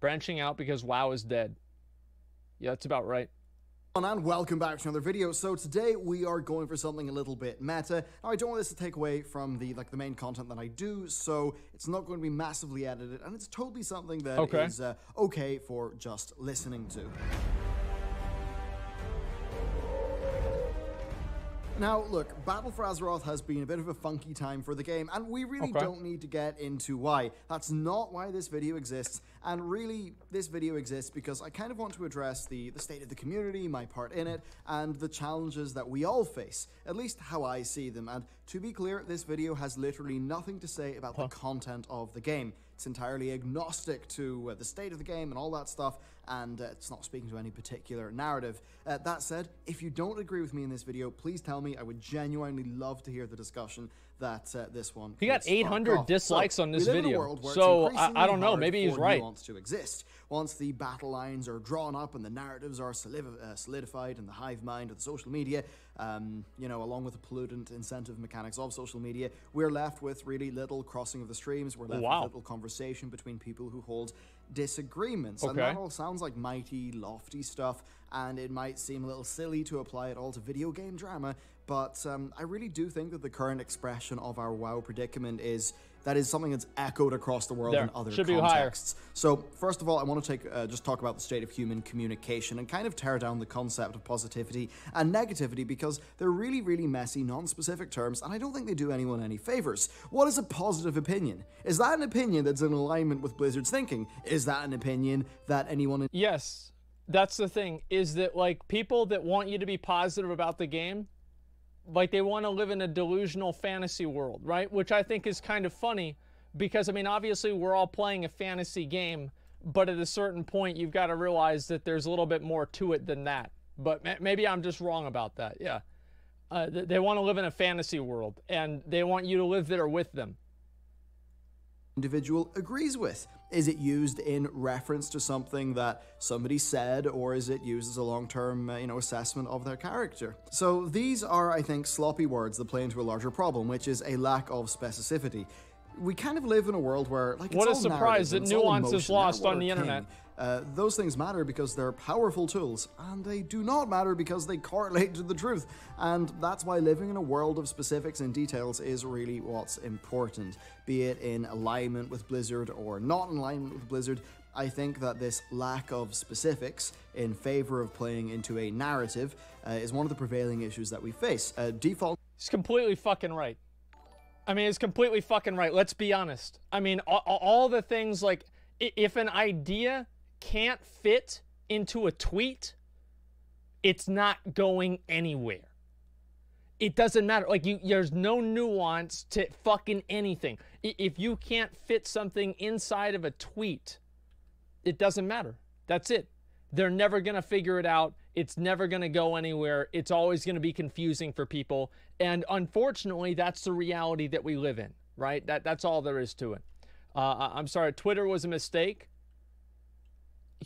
Branching out because WoW is dead. Yeah, that's about right. And welcome back to another video. So today we are going for something a little bit meta. Now I don't want this to take away from the main content that I do, so it's not going to be massively edited, and it's totally something that is okay for just listening to. Now, look, Battle for Azeroth has been a bit of a funky time for the game, and we really don't need to get into why. That's not why this video exists, and really, this video exists because I kind of want to address the state of the community, my part in it, and the challenges that we all face, at least how I see them. And to be clear, this video has literally nothing to say about the content of the game. It's entirely agnostic to the state of the game and all that stuff, and it's not speaking to any particular narrative. That said, if you don't agree with me in this video, please tell me. I would genuinely love to hear the discussion that this one. He got 800 dislikes on this video, so I don't know, maybe he's right. To exist. Once the battle lines are drawn up and the narratives are solidified in the hive mind of the social media, you know, along with the pollutant incentive mechanics of social media, we're left with really little crossing of the streams. We're left with little conversation between people who hold disagreements. And that all sounds like mighty, lofty stuff, and it might seem a little silly to apply it all to video game drama, but I really do think that the current expression of our WoW predicament is something that's echoed across the world in other contexts. So first of all, I want to just talk about the state of human communication and kind of tear down the concept of positivity and negativity, because they're really, really messy, non-specific terms, and I don't think they do anyone any favors. What is a positive opinion? Is that an opinion that's in alignment with Blizzard's thinking? Is that an opinion that anyone... Yes, that's the thing, is that, like, people that want you to be positive about the game, like, they want to live in a delusional fantasy world, right? Which I think is kind of funny because, I mean, obviously we're all playing a fantasy game, but at a certain point you've got to realize that there's a little bit more to it than that. But maybe I'm just wrong about that, yeah. They want to live in a fantasy world, and they want you to live there with them. Individual agrees with. Is it used in reference to something that somebody said, or is it used as a long-term, assessment of their character? So these are, I think, sloppy words that play into a larger problem, which is a lack of specificity. We kind of live in a world where, like, what a surprise that nuance is lost on the internet. Those things matter because they're powerful tools, and they do not matter because they correlate to the truth. And that's why living in a world of specifics and details is really what's important. Be it in alignment with Blizzard or not in alignment with Blizzard, I think that this lack of specifics in favor of playing into a narrative is one of the prevailing issues that we face. Default... It's completely fucking right. I mean, it's completely fucking right. Let's be honest. I mean, all the things, like, if an idea can't fit into a tweet, it's not going anywhere. It doesn't matter. Like, there's no nuance to fucking anything. If you can't fit something inside of a tweet, it doesn't matter. That's it. They're never going to figure it out. It's never going to go anywhere. It's always going to be confusing for people. And unfortunately, that's the reality that we live in, right? That's all there is to it. I'm sorry, Twitter was a mistake.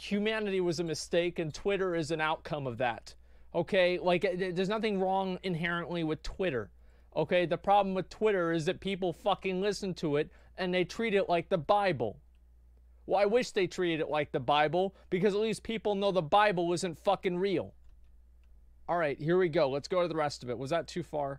Humanity was a mistake, and Twitter is an outcome of that. Okay, like, there's nothing wrong inherently with Twitter. Okay, the problem with Twitter is that people fucking listen to it, and they treat it like the Bible. Well, I wish they treated it like the Bible, because at least people know the Bible isn't fucking real. All right, here we go. Let's go to the rest of it. Was that too far?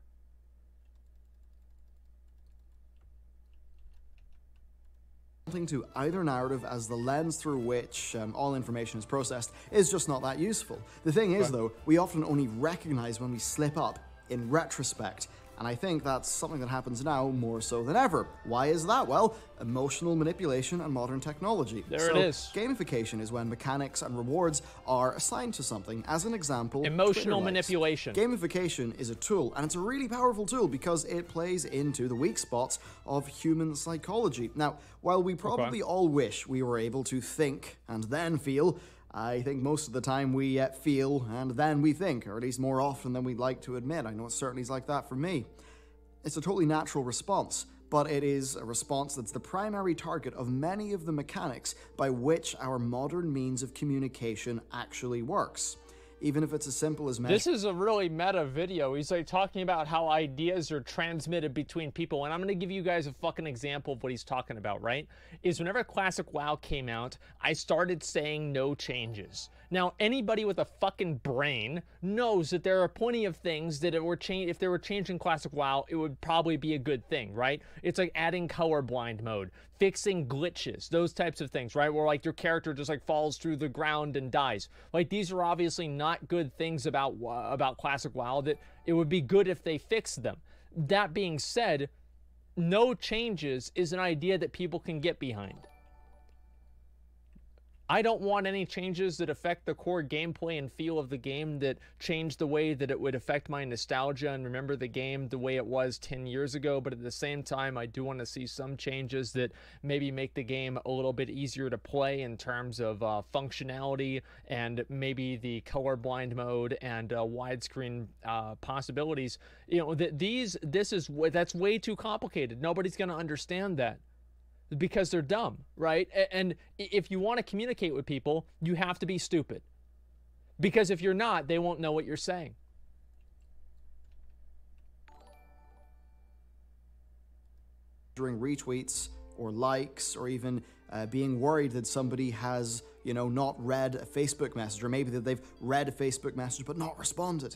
To either narrative as the lens through which all information is processed is just not that useful. The thing is, though, we often only recognize when we slip up in retrospect. And I think that's something that happens now more so than ever. Why is that? Well, emotional manipulation and modern technology. There it is. Gamification is when mechanics and rewards are assigned to something. As an example, emotional manipulation. Gamification is a tool, and it's a really powerful tool because it plays into the weak spots of human psychology. Now, while we probably all wish we were able to think and then feel, I think most of the time we feel and then we think, or at least more often than we'd like to admit. I know it certainly is like that for me. It's a totally natural response, but it is a response that's the primary target of many of the mechanics by which our modern means of communication actually works. even if it's as simple as This is a really meta video. He's like talking about how ideas are transmitted between people, and I'm going to give you guys a fucking example of what he's talking about, right? Is whenever Classic WoW came out, I started saying no changes. Now, anybody with a fucking brain knows that there are plenty of things that if they were changing Classic WoW, it would probably be a good thing, right? It's like adding colorblind mode, fixing glitches, those types of things, right? Where like your character just like falls through the ground and dies. Like these are obviously not good things about Classic WoW that it would be good if they fixed them. That being said, no changes is an idea that people can get behind. I don't want any changes that affect the core gameplay and feel of the game that change the way that it would affect my nostalgia and remember the game the way it was 10 years ago. But at the same time, I do want to see some changes that maybe make the game a little bit easier to play in terms of functionality and maybe the colorblind mode and widescreen possibilities. You know, that's way too complicated. Nobody's going to understand that, because they're dumb, right? And if you want to communicate with people, you have to be stupid. Because if you're not, they won't know what you're saying. During retweets or likes, or even being worried that somebody has, you know, not read a Facebook message, or maybe that they've read a Facebook message but not responded.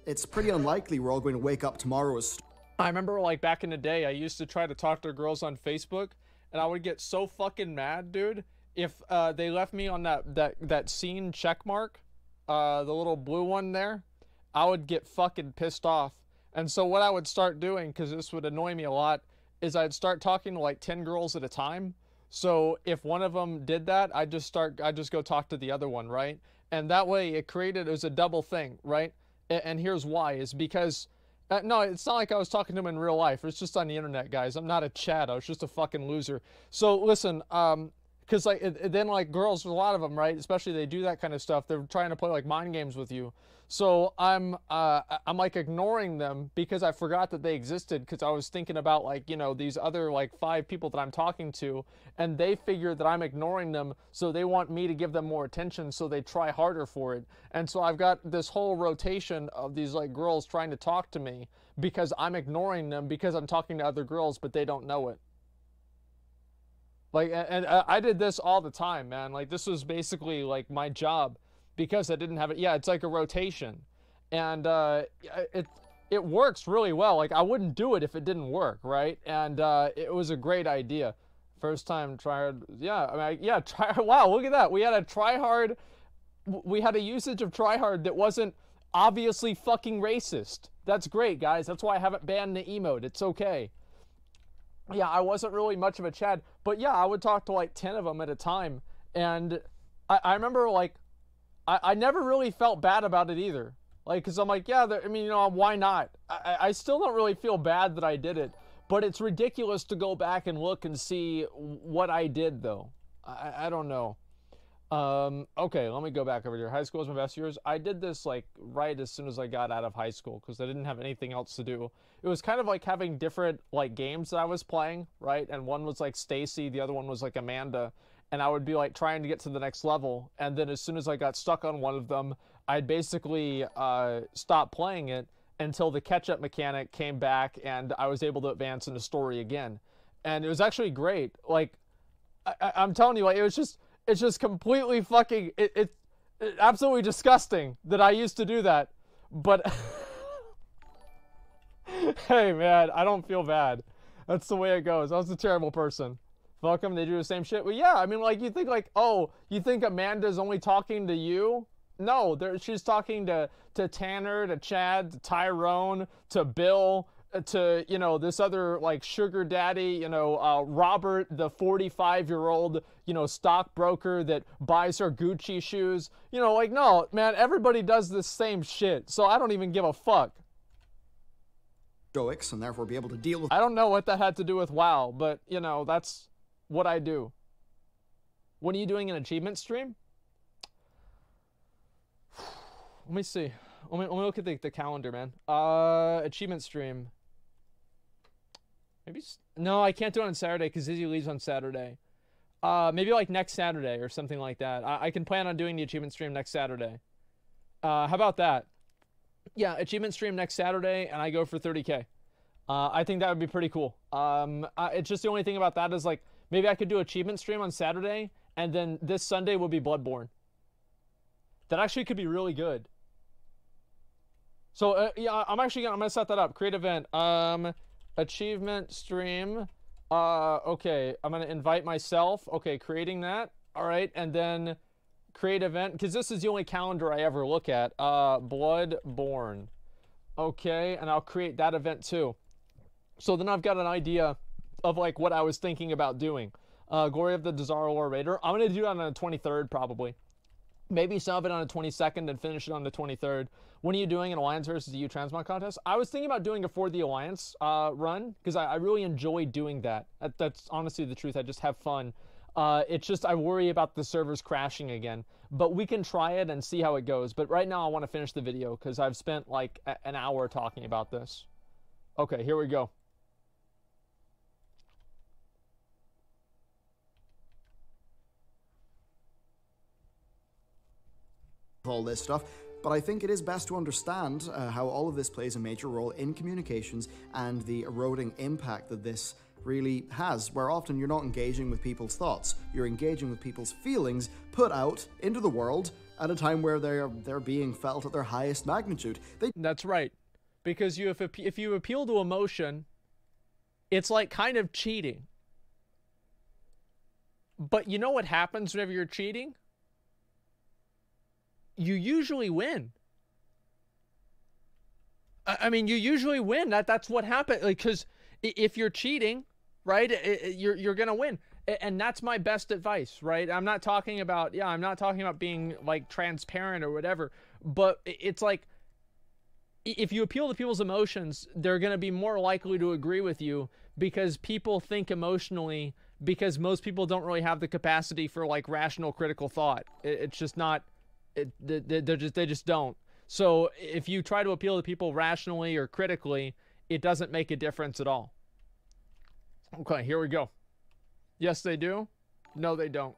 It's pretty unlikely we're all going to wake up tomorrow as... I remember like back in the day, I used to try to talk to girls on Facebook, and I would get so fucking mad, dude, if they left me on that scene check mark, the little blue one there. I would get fucking pissed off. And so what I would start doing, because this would annoy me a lot, is I'd start talking to like 10 girls at a time. So if one of them did that, I'd just go talk to the other one, right? And that way it was a double thing, right? And here's why, is because... no, it's not like I was talking to him in real life. It's just on the internet, guys. I'm not a Chad. I was just a fucking loser. So listen, because like then like girls, a lot of them, right? Especially they do that kind of stuff. They're trying to play like mind games with you. So I'm like ignoring them because I forgot that they existed, because I was thinking about like, you know, these other like 5 people that I'm talking to, and they figure that I'm ignoring them, so they want me to give them more attention, so they try harder for it. And so I've got this whole rotation of these like girls trying to talk to me because I'm ignoring them because I'm talking to other girls, but they don't know it. Like, and I did this all the time, man. Like, this was basically like my job, because I didn't have it. Yeah, it's like a rotation, and it works really well. Like, I wouldn't do it if it didn't work, right? And it was a great idea. First time tryhard. Yeah, I mean, yeah, tryhard. Wow, look at that. We had a tryhard. We had a usage of tryhard that wasn't obviously fucking racist. That's great, guys. That's why I haven't banned the emote. It's okay. Yeah, I wasn't really much of a Chad, but yeah, I would talk to like 10 of them at a time, and I remember like. I never really felt bad about it either. Like, because I'm like, yeah, I mean, you know, why not? I still don't really feel bad that I did it, but it's ridiculous to go back and look and see what I did, though. I don't know. Okay, let me go back over here. High school was my best years. I did this, like, right as soon as I got out of high school, because I didn't have anything else to do. It was kind of like having different, like, games that I was playing, right? And one was, like, Stacy, the other one was, like, Amanda. And I would be like trying to get to the next level, and then as soon as I got stuck on one of them, I'd basically stop playing it until the catch-up mechanic came back and I was able to advance in the story again. And it was actually great. Like, I'm telling you, like, it's just completely fucking, it's absolutely disgusting that I used to do that. But hey man, I don't feel bad. That's the way it goes. I was a terrible person. Fuck them, they do the same shit. Well, yeah, I mean, like, you think, like, oh, you think Amanda's only talking to you? No, she's talking to Tanner, to Chad, to Tyrone, to Bill, to, you know, this other, like, sugar daddy, you know, Robert, the 45-year-old, you know, stockbroker that buys her Gucci shoes. You know, like, no, man, everybody does the same shit, so I don't even give a fuck. Stoics, and therefore be able to deal with... I don't know what that had to do with WoW, but, you know, that's... what I do. When are you doing an achievement stream? Let me see. Let me look at the calendar, man. Achievement stream. Maybe... No, I can't do it on Saturday because Izzy leaves on Saturday. Maybe like next Saturday or something like that. I can plan on doing the achievement stream next Saturday. How about that? Yeah, achievement stream next Saturday, and I go for 30K. I think that would be pretty cool. It's just the only thing about that is like maybe I could do achievement stream on Saturday, and then this Sunday will be Bloodborne. That actually could be really good. So yeah, I'm gonna set that up. Create event. Achievement stream. Okay, I'm gonna invite myself. Okay, creating that. All right, and then create event, because this is the only calendar I ever look at. Bloodborne. Okay, and I'll create that event too. So then I've got an idea of like what I was thinking about doing. Glory of the Desaro War Raider. I'm gonna do it on the 23rd probably. Maybe some of it on the 22nd and finish it on the 23rd. When are you doing an Alliance versus EU Transmog contest? I was thinking about doing it for the Alliance run, because I really enjoy doing that. That's honestly the truth. I just have fun. It's just I worry about the servers crashing again. But we can try it and see how it goes. But right now I want to finish the video, because I've spent like an hour talking about this. Okay, here we go. All this stuff, but I think it is best to understand how all of this plays a major role in communications and the eroding impact that this really has, where often you're not engaging with people's thoughts, you're engaging with people's feelings put out into the world at a time where they're being felt at their highest magnitude. That's right, because if you appeal to emotion, it's like kind of cheating. But you know what happens whenever you're cheating? You usually win. I mean, you usually win. That's what happens. Like, because if you're cheating, right, you're gonna win, and that's my best advice, right? I'm not talking about being like transparent or whatever, but it's like if you appeal to people's emotions, they're gonna be more likely to agree with you, because people think emotionally, because most people don't really have the capacity for like rational critical thought. It's just not. They just don't. So if you try to appeal to people rationally or critically, it doesn't make a difference at all. Okay, here we go. Yes, they do. No, they don't.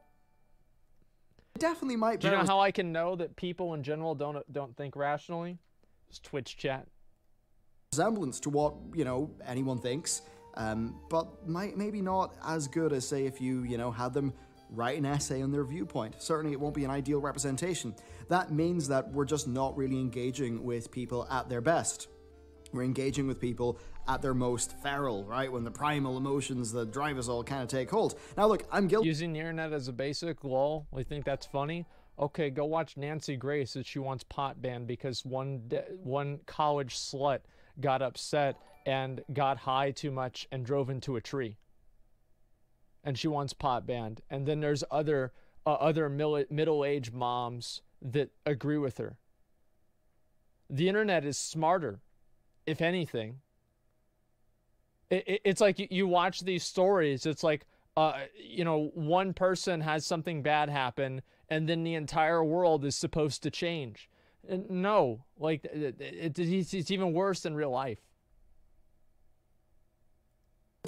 Definitely might be. Do you know how I can know that people in general don't think rationally? Just Twitch chat. Resemblance to what, you know, anyone thinks, but maybe not as good as, say, if you had them write an essay on their viewpoint. Certainly it won't be an ideal representation. That means that we're just not really engaging with people at their best. We're engaging with people at their most feral, right? When the primal emotions that drive us all kind of take hold. Now look, I'm guilty. Using the internet as a basic lol. We think that's funny? Okay, go watch Nancy Grace that she wants pot banned because one college slut got upset and got high too much and drove into a tree. And she wants pot banned. And then there's other middle-aged moms that agree with her. The internet is smarter, if anything. It's like you watch these stories. It's like, one person has something bad happen, and then the entire world is supposed to change. No, like it's even worse than real life.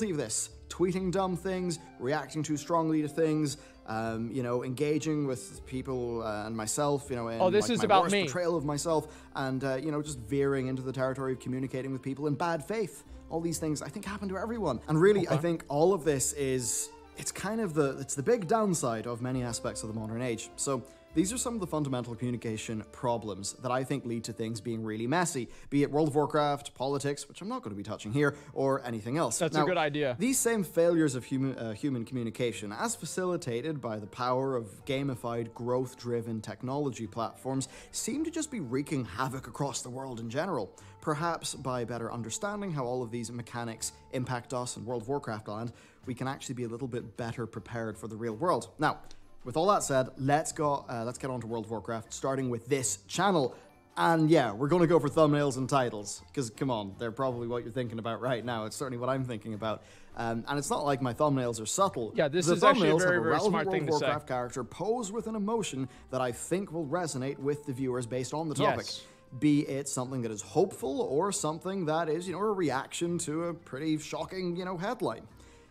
Of this, tweeting dumb things, reacting too strongly to things, engaging with people and myself, in this is about me. Portrayal of myself, and just veering into the territory of communicating with people in bad faith. All these things I think happen to everyone, and really, okay. I think all of this it's kind of the big downside of many aspects of the modern age. So these are some of the fundamental communication problems that I think lead to things being really messy, be it World of Warcraft, politics, which I'm not going to be touching here, or anything else. That's a good idea. These same failures of human communication, as facilitated by the power of gamified, growth-driven technology platforms, seem to just be wreaking havoc across the world in general. Perhaps by better understanding how all of these mechanics impact us in World of Warcraft land, we can actually be a little bit better prepared for the real world. Now, with all that said, let's get on to World of Warcraft, starting with this channel. And yeah, we're going to go for thumbnails and titles, because come on, they're probably what you're thinking about right now. It's certainly what I'm thinking about. And it's not like my thumbnails are subtle. Yeah, this is actually a very, very smart thing to say. World of Warcraft character posed with an emotion that I think will resonate with the viewers based on the topic. Yes. Be it something that is hopeful or something that is, a reaction to a pretty shocking, headline.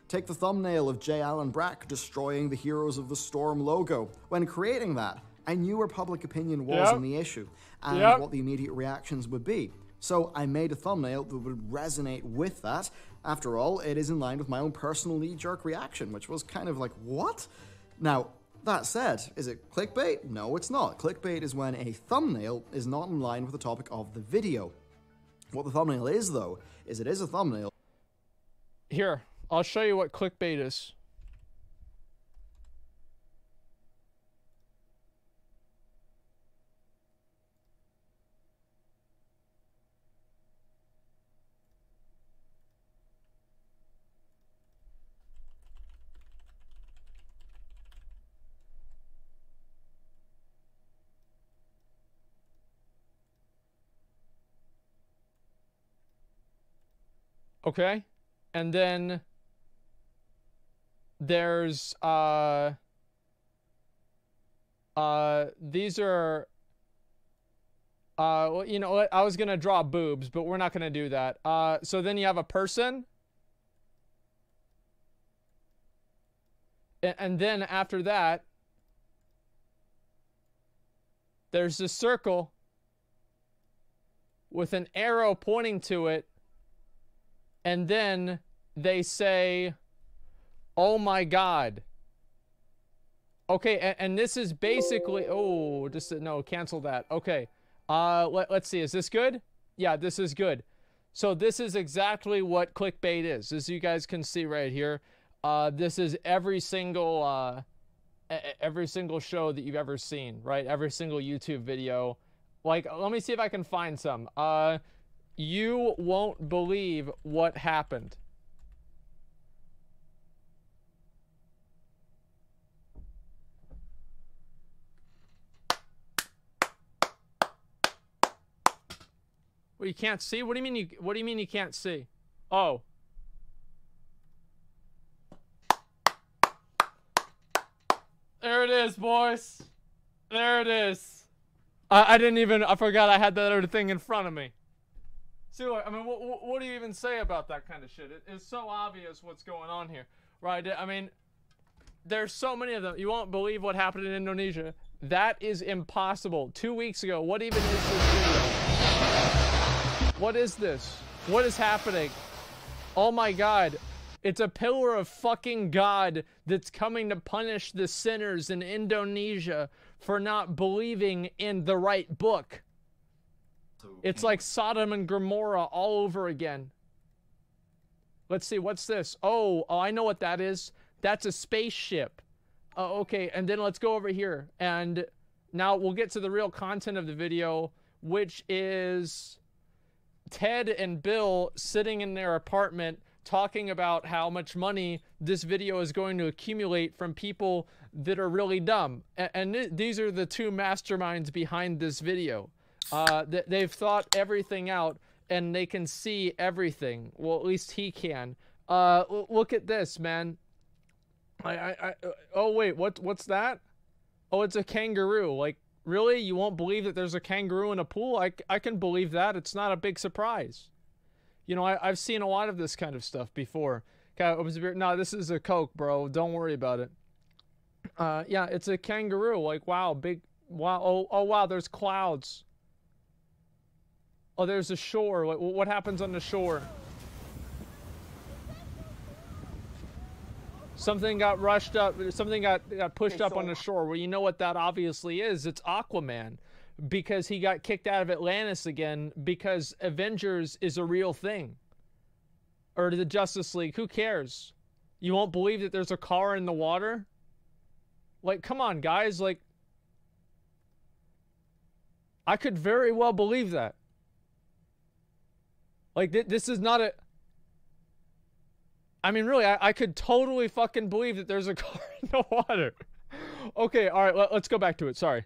Take the thumbnail of J. Allen Brack destroying the Heroes of the Storm logo. When creating that, I knew where public opinion was Yep. on the issue and Yep. what the immediate reactions would be. So I made a thumbnail that would resonate with that. After all, it is in line with my own personal knee-jerk reaction, which was kind of like, what? Now, that said, is it clickbait? No, it's not. Clickbait is when a thumbnail is not in line with the topic of the video. What the thumbnail is, though, is it is a thumbnail. Here, I'll show you what clickbait is. Okay, and then there's these are well, you know what, I was gonna draw boobs, but we're not gonna do that. So then you have a person, and then after that there's a circle with an arrow pointing to it. And then they say, oh my God. Okay, and this is basically, oh, just, no, cancel that. Okay, let's see, is this good? Yeah, this is good. So this is exactly what clickbait is. As you guys can see right here, this is every single show that you've ever seen, right? Every single YouTube video. Like, let me see if I can find some. You won't believe what happened. Well, you can't see? What do you mean you can't see? Oh. There it is, boys. There it is. I forgot I had that other thing in front of me. See, I mean, what do you even say about that kind of shit? It's so obvious what's going on here, right? I mean, there's so many of them. You won't believe what happened in Indonesia. That is impossible. 2 weeks ago, what even is this video? What is this? What is happening? Oh my God. It's a pillar of fucking God that's coming to punish the sinners in Indonesia for not believing in the right book. It's like Sodom and Gomorrah all over again. Let's see, what's this? Oh, I know what that is. That's a spaceship. Okay, and then let's go over here. And now we'll get to the real content of the video, which is Ted and Bill sitting in their apartment talking about how much money this video is going to accumulate from people that are really dumb. And these are the two masterminds behind this video. They've thought everything out, and they can see everything. Well, at least he can. Look at this, man. Oh wait, what's that? Oh, it's a kangaroo. Like, really? You won't believe that there's a kangaroo in a pool? I can believe that. It's not a big surprise. You know, I've seen a lot of this kind of stuff before. No, this is a Coke, bro. Don't worry about it. Yeah, it's a kangaroo. Like, wow, big. Wow. Oh wow, there's clouds. Oh, there's a shore. What happens on the shore? Something got rushed up. Something got pushed up on the shore. Well, you know what that obviously is. It's Aquaman. Because he got kicked out of Atlantis again because Avengers is a real thing. Or the Justice League. Who cares? You won't believe that there's a car in the water? Like, come on, guys. Like, I could very well believe that. Like, this is not a... I mean, really, I could totally fucking believe that there's a car in the water. Okay, all right, let's go back to it. Sorry.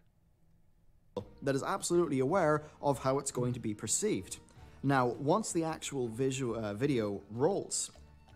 That is absolutely aware of how it's going to be perceived. Now, once the actual video rolls,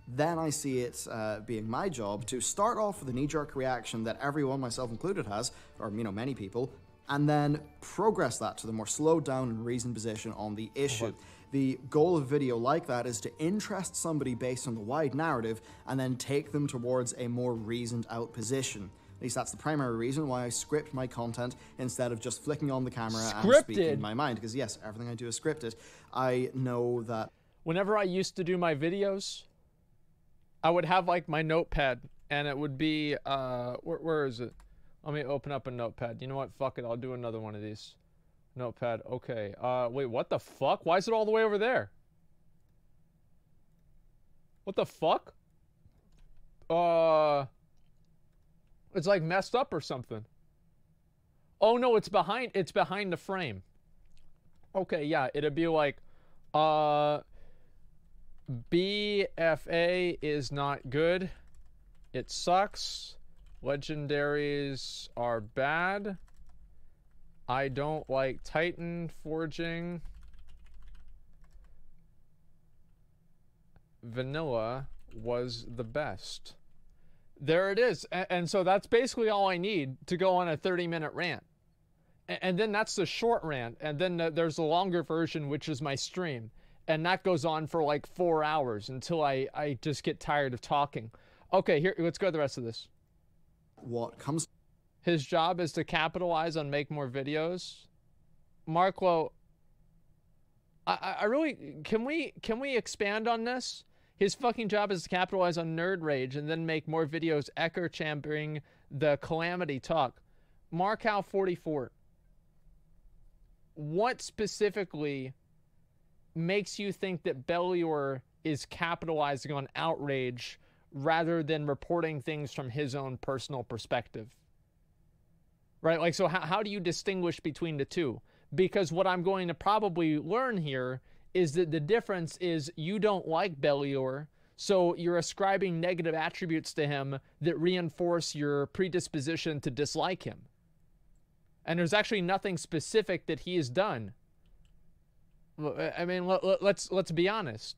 then I see it being my job to start off with a knee-jerk reaction that everyone, myself included, has, or, you know, many people, and then progress that to the more slowed down and reasoned position on the issue. The goal of a video like that is to interest somebody based on the wide narrative and then take them towards a more reasoned out position. At least that's the primary reason why I script my content instead of just flicking on the camera and Scripted? speaking my mind. Because yes, everything I do is scripted. I know that... Whenever I used to do my videos, I would have like my notepad, and it would be, where is it? Let me open up a notepad. You know what? Fuck it. I'll do another one of these. Notepad. Okay. Wait, what the fuck? Why is it all the way over there? What the fuck? It's like messed up or something. Oh no, it's behind the frame. Okay, yeah, it'd be like, BFA is not good. It sucks. Legendaries are bad. I don't like Titan forging. Vanilla was the best. There it is. And so that's basically all I need to go on a 30-minute rant. And then that's the short rant. And then there's the longer version, which is my stream. And that goes on for like 4 hours until I just get tired of talking. Okay, here, let's go to the rest of this. What comes... His job is to capitalize on make more videos. Marklo, I really... Can we expand on this? His fucking job is to capitalize on nerd rage and then make more videos echo chambering the calamity talk. Markow44. What specifically makes you think that Bellior is capitalizing on outrage rather than reporting things from his own personal perspective? Right? Like, so how do you distinguish between the two? Because what I'm going to probably learn here is that the difference is you don't like Bellior, so you're ascribing negative attributes to him that reinforce your predisposition to dislike him. And there's actually nothing specific that he has done. I mean, let's be honest.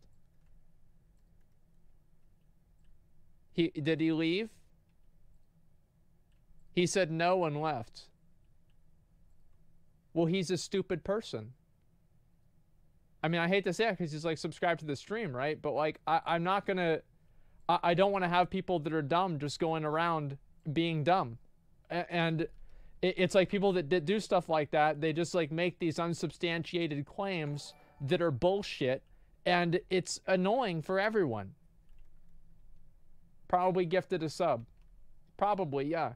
Did he leave? He said no and left. Well, he's a stupid person. I mean, I hate to say it because he's like subscribed to the stream, right? But like, I'm not gonna. I don't want to have people that are dumb just going around being dumb, and it's like people that do stuff like that. They just like make these unsubstantiated claims that are bullshit, and it's annoying for everyone. Probably gifted a sub. Probably, yeah.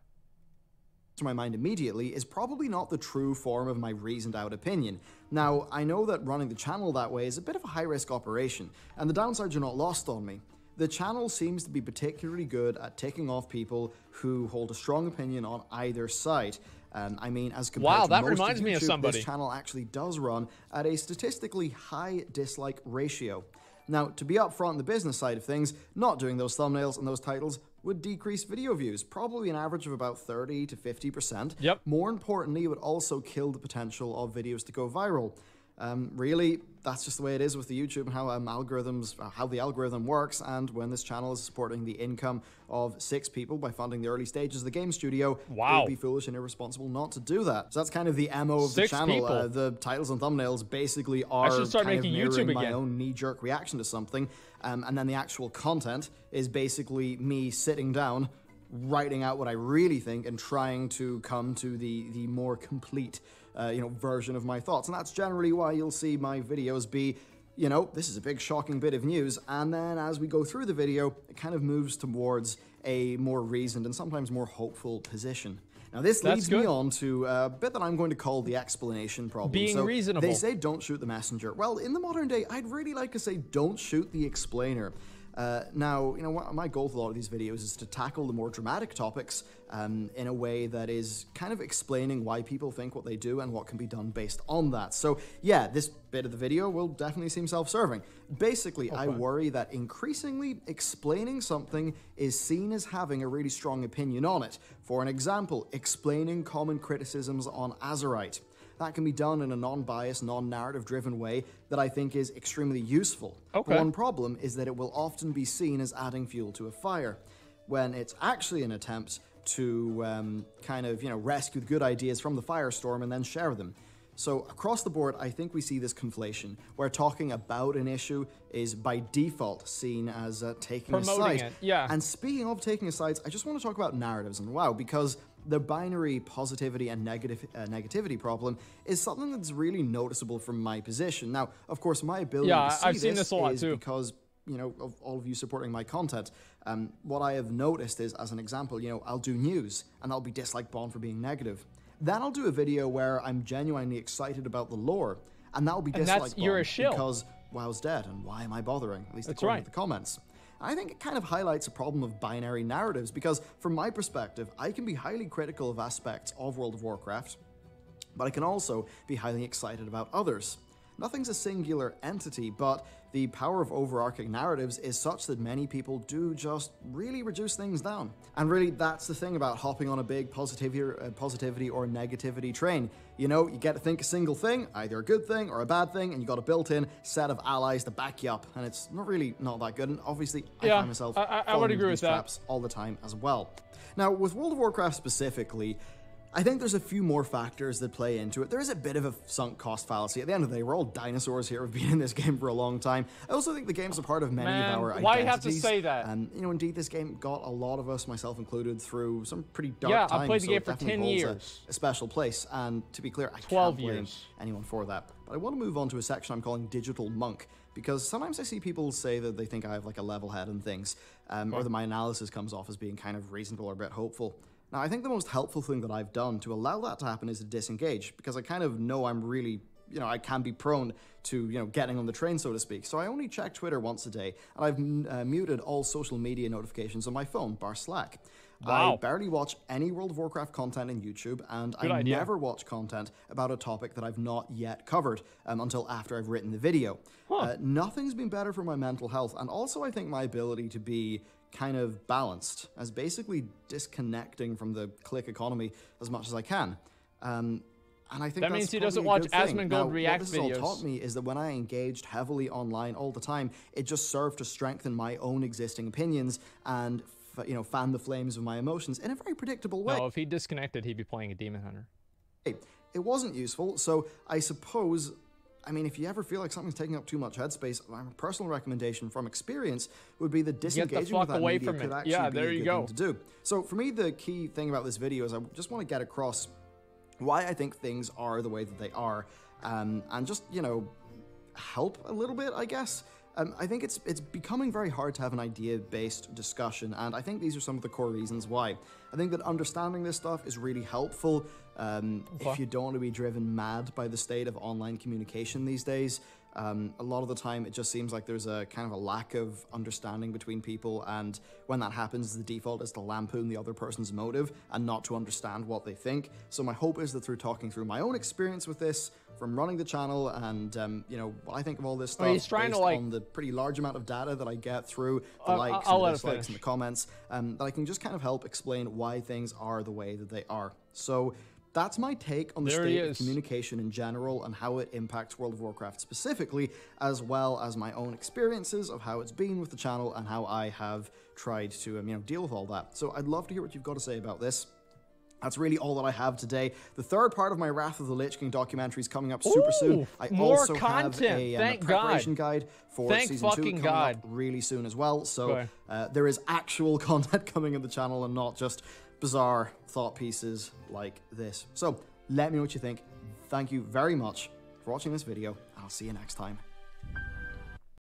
To my mind immediately is probably not the true form of my reasoned out opinion. Now, I know that running the channel that way is a bit of a high-risk operation, and the downsides are not lost on me. The channel seems to be particularly good at ticking off people who hold a strong opinion on either side. I mean, as compared to that most reminds of YouTube, me of somebody. This channel actually does run at a statistically high dislike ratio. Now, to be upfront on the business side of things, not doing those thumbnails and those titles would decrease video views, probably an average of about 30 to 50%. Yep. More importantly, it would also kill the potential of videos to go viral. Really, that's just the way it is with the YouTube and how how the algorithm works. And when this channel is supporting the income of 6 people by funding the early stages of the game studio, wow, it would be foolish and irresponsible not to do that. So that's kind of the MO of the channel. The titles and thumbnails basically are kind of mirroring my own knee-jerk reaction to something, and then the actual content is basically me sitting down, writing out what I really think and trying to come to the more complete version of my thoughts. And that's generally why you'll see my videos be, this is a big shocking bit of news, and then as we go through the video, it kind of moves towards a more reasoned and sometimes more hopeful position. Now this leads me on to a bit that I'm going to call the explanation problem. Being reasonable. They say don't shoot the messenger. Well, in the modern day, I'd really like to say don't shoot the explainer. Now, my goal with a lot of these videos is to tackle the more dramatic topics in a way that is kind of explaining why people think what they do and what can be done based on that. So, yeah, this bit of the video will definitely seem self-serving. Basically, I worry that increasingly explaining something is seen as having a really strong opinion on it. For an example, explaining common criticisms on Azerite. That can be done in a non-biased, non-narrative driven way that I think is extremely useful. Okay. One problem is that it will often be seen as adding fuel to a fire, when it's actually an attempt to rescue the good ideas from the firestorm and then share them. So across the board, I think we see this conflation where talking about an issue is by default seen as taking a Promoting side. it, yeah. And speaking of taking sides, I just want to talk about narratives and WoW, because the binary positivity and negativity problem is something that's really noticeable from my position. Now, of course, my ability to see I've seen this a lot is too. because, you know, of all of you supporting my content. What I have noticed is, as an example, you know, I'll do news and I'll be disliked bombed for being negative. Then I'll do a video where I'm genuinely excited about the lore, and that'll be disliked you're a bombed shill. because WoW's dead, and why am I bothering? At least That's according right. to the comments. I think it kind of highlights a problem of binary narratives, because from my perspective, I can be highly critical of aspects of World of Warcraft, but I can also be highly excited about others. Nothing's a singular entity, but the power of overarching narratives is such that many people do just really reduce things down. And really, that's the thing about hopping on a big positivity or negativity train. You know, you get to think a single thing, either a good thing or a bad thing, and you got a built-in set of allies to back you up, and it's not that good. And obviously, I find myself I would agree with that traps all the time as well. Now, with World of Warcraft specifically, I think there's a few more factors that play into it. There is a bit of a sunk cost fallacy. At the end of the day, we're all dinosaurs here. We've been in this game for a long time. I also think the game's a part of many of our identities. Why you have to say that? You know, indeed, this game got a lot of us, myself included, through some pretty dark times. Yeah, I played the so game it for definitely 10 holds years. a special place. And to be clear, I 12 can't blame years. anyone for that. But I want to move on to a section I'm calling Digital Monk, because sometimes I see people say that they think I have like a level head and things, or that my analysis comes off as being kind of reasonable or a bit hopeful. Now, I think the most helpful thing that I've done to allow that to happen is to disengage, because I kind of know I'm really, you know, I can be prone to, you know, getting on the train, so to speak. So I only check Twitter once a day, and I've muted all social media notifications on my phone, bar Slack. Wow. I barely watch any World of Warcraft content on YouTube, and Good I idea. never watch content about a topic that I've not yet covered until after I've written the video. Nothing's been better for my mental health, and also I think my ability to be kind of balanced, as basically disconnecting from the click economy as much as I can. And I think That that's means he probably doesn't a watch good thing. Asmongold Now, React what this has videos. all taught me is that when I engaged heavily online all the time, it just served to strengthen my own existing opinions and you know, fan the flames of my emotions in a very predictable way. No, if he disconnected, he'd be playing a Demon Hunter. It wasn't useful, so I suppose, I mean, if you ever feel like something's taking up too much headspace, my personal recommendation from experience would be that disengaging with that away media from could it. actually Yeah, be there a you good go. thing to do. So for me, the key thing about this video is I just want to get across why I think things are the way that they are, and just, you know, help a little bit, I guess. I think it's becoming very hard to have an idea-based discussion, and I think these are some of the core reasons why. I think that understanding this stuff is really helpful if you don't want to be driven mad by the state of online communication these days. A lot of the time, it just seems like there's a kind of a lack of understanding between people, and when that happens, the default is to lampoon the other person's motive and not to understand what they think. So my hope is that through talking through my own experience with this, from running the channel, and you know, what I think of all this stuff, he's trying based to, like, on the pretty large amount of data that I get through the likes I'll and the let it dislikes and finish. the comments, that I can just kind of help explain why things are the way that they are. So that's my take on the There he state of is. communication in general and how it impacts World of Warcraft specifically, as well as my own experiences of how it's been with the channel and how I have tried to you know, deal with all that. So I'd love to hear what you've got to say about this. That's really all that I have today. The third part of my Wrath of the Lich King documentary is coming up super soon. I more also content. have a Thank preparation God. guide for Thank season 2 fucking coming God. up really soon as well. So Okay. there is actual content coming on the channel and not just bizarre thought pieces like this. So let me know what you think. Thank you very much for watching this video, and I'll see you next time.